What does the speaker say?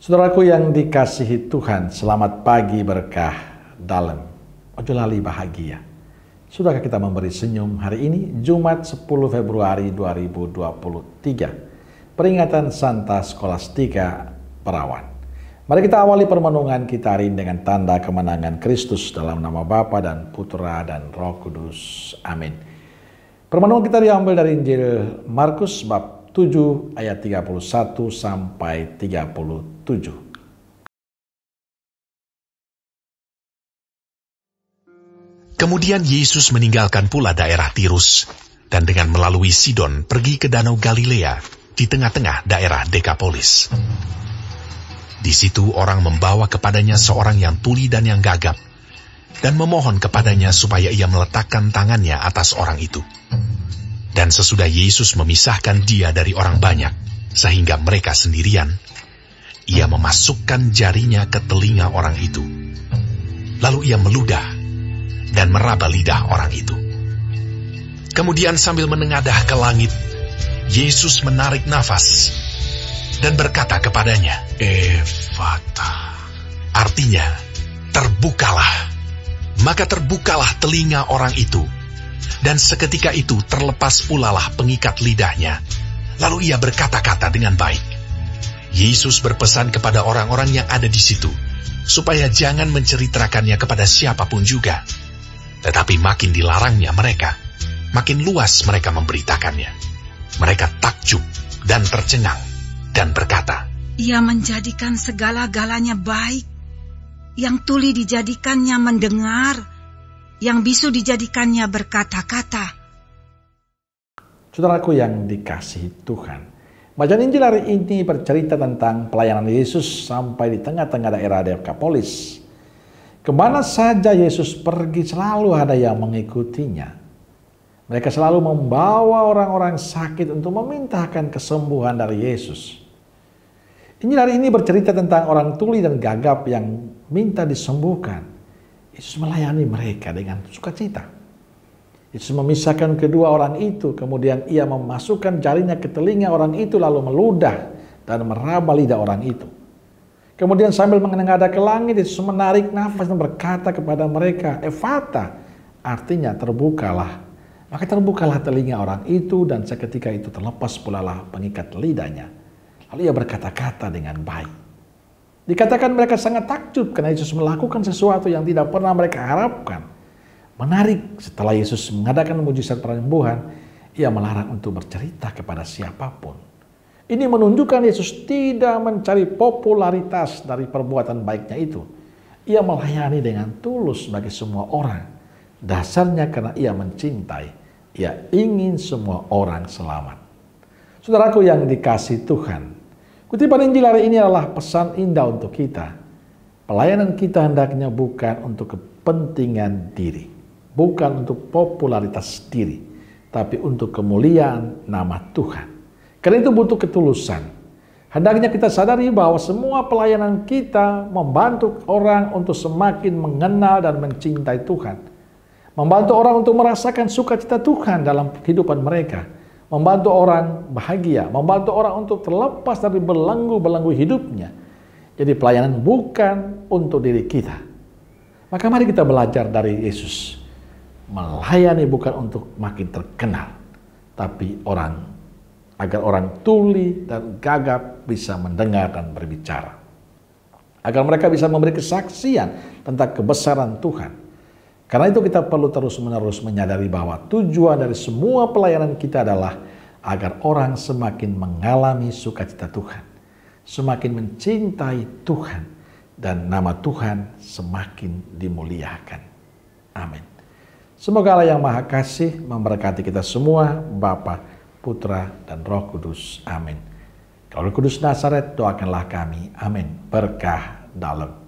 Saudaraku yang dikasihi Tuhan, selamat pagi berkah dalam ojo lali bahagia. Sudahkah kita memberi senyum hari ini, Jumat 10 Februari 2023, peringatan Santa Skolastika Perawan. Mari kita awali permenungan kita hari ini dengan tanda kemenangan Kristus dalam nama Bapa dan Putra dan Roh Kudus. Amin. Permenungan kita diambil dari Injil Markus bab 7 ayat 31 sampai 37. Kemudian Yesus meninggalkan pula daerah Tirus dan dengan melalui Sidon pergi ke Danau Galilea di tengah-tengah daerah Dekapolis. Di situ orang membawa kepadanya seorang yang tuli dan yang gagap dan memohon kepadanya supaya ia meletakkan tangannya atas orang itu. Dan sesudah Yesus memisahkan dia dari orang banyak, sehingga mereka sendirian, ia memasukkan jarinya ke telinga orang itu. Lalu ia meludah dan meraba lidah orang itu. Kemudian sambil menengadah ke langit, Yesus menarik nafas dan berkata kepadanya, "Efata." Artinya, terbukalah. Maka terbukalah telinga orang itu. Dan seketika itu terlepas pulalah pengikat lidahnya. Lalu ia berkata-kata dengan baik. Yesus berpesan kepada orang-orang yang ada di situ, supaya jangan menceritakannya kepada siapapun juga. Tetapi makin dilarangnya mereka, makin luas mereka memberitakannya. Mereka takjub dan tercengang, dan berkata, "Ia menjadikan segala-galanya baik. Yang tuli dijadikannya mendengar, yang bisu dijadikannya berkata-kata." Saudaraku yang dikasihi Tuhan, bacaan Injil hari ini bercerita tentang pelayanan Yesus sampai di tengah-tengah daerah Dekapolis. Kemana saja Yesus pergi selalu ada yang mengikutinya. Mereka selalu membawa orang-orang sakit untuk memintakan kesembuhan dari Yesus. Injil hari ini bercerita tentang orang tuli dan gagap yang minta disembuhkan. Yesus melayani mereka dengan sukacita. Yesus memisahkan kedua orang itu, kemudian ia memasukkan jarinya ke telinga orang itu, lalu meludah dan meraba lidah orang itu. Kemudian sambil menengadah ke langit, Yesus menarik nafas dan berkata kepada mereka, "Efata," artinya terbukalah. Maka terbukalah telinga orang itu, dan seketika itu terlepas pulalah pengikat lidahnya. Lalu ia berkata-kata dengan baik. Dikatakan mereka sangat takjub karena Yesus melakukan sesuatu yang tidak pernah mereka harapkan. Menarik, setelah Yesus mengadakan mujizat penyembuhan, ia melarang untuk bercerita kepada siapapun. Ini menunjukkan Yesus tidak mencari popularitas dari perbuatan baiknya itu. Ia melayani dengan tulus bagi semua orang. Dasarnya karena ia mencintai, ia ingin semua orang selamat. Saudaraku yang dikasihi Tuhan, kutipan Injil hari ini adalah pesan indah untuk kita. Pelayanan kita hendaknya bukan untuk kepentingan diri, bukan untuk popularitas diri, tapi untuk kemuliaan nama Tuhan. Karena itu butuh ketulusan. Hendaknya kita sadari bahwa semua pelayanan kita membantu orang untuk semakin mengenal dan mencintai Tuhan. Membantu orang untuk merasakan sukacita Tuhan dalam kehidupan mereka. Membantu orang bahagia, membantu orang untuk terlepas dari belenggu-belenggu hidupnya. Jadi pelayanan bukan untuk diri kita. Maka mari kita belajar dari Yesus. Melayani bukan untuk makin terkenal, tapi agar orang tuli dan gagap bisa mendengar dan berbicara. Agar mereka bisa memberi kesaksian tentang kebesaran Tuhan. Karena itu kita perlu terus-menerus menyadari bahwa tujuan dari semua pelayanan kita adalah agar orang semakin mengalami sukacita Tuhan, semakin mencintai Tuhan, dan nama Tuhan semakin dimuliakan. Amin. Semoga Allah yang Maha Kasih memberkati kita semua, Bapa, Putra, dan Roh Kudus. Amin. Roh Kudus Nazaret, doakanlah kami. Amin. Berkah dalam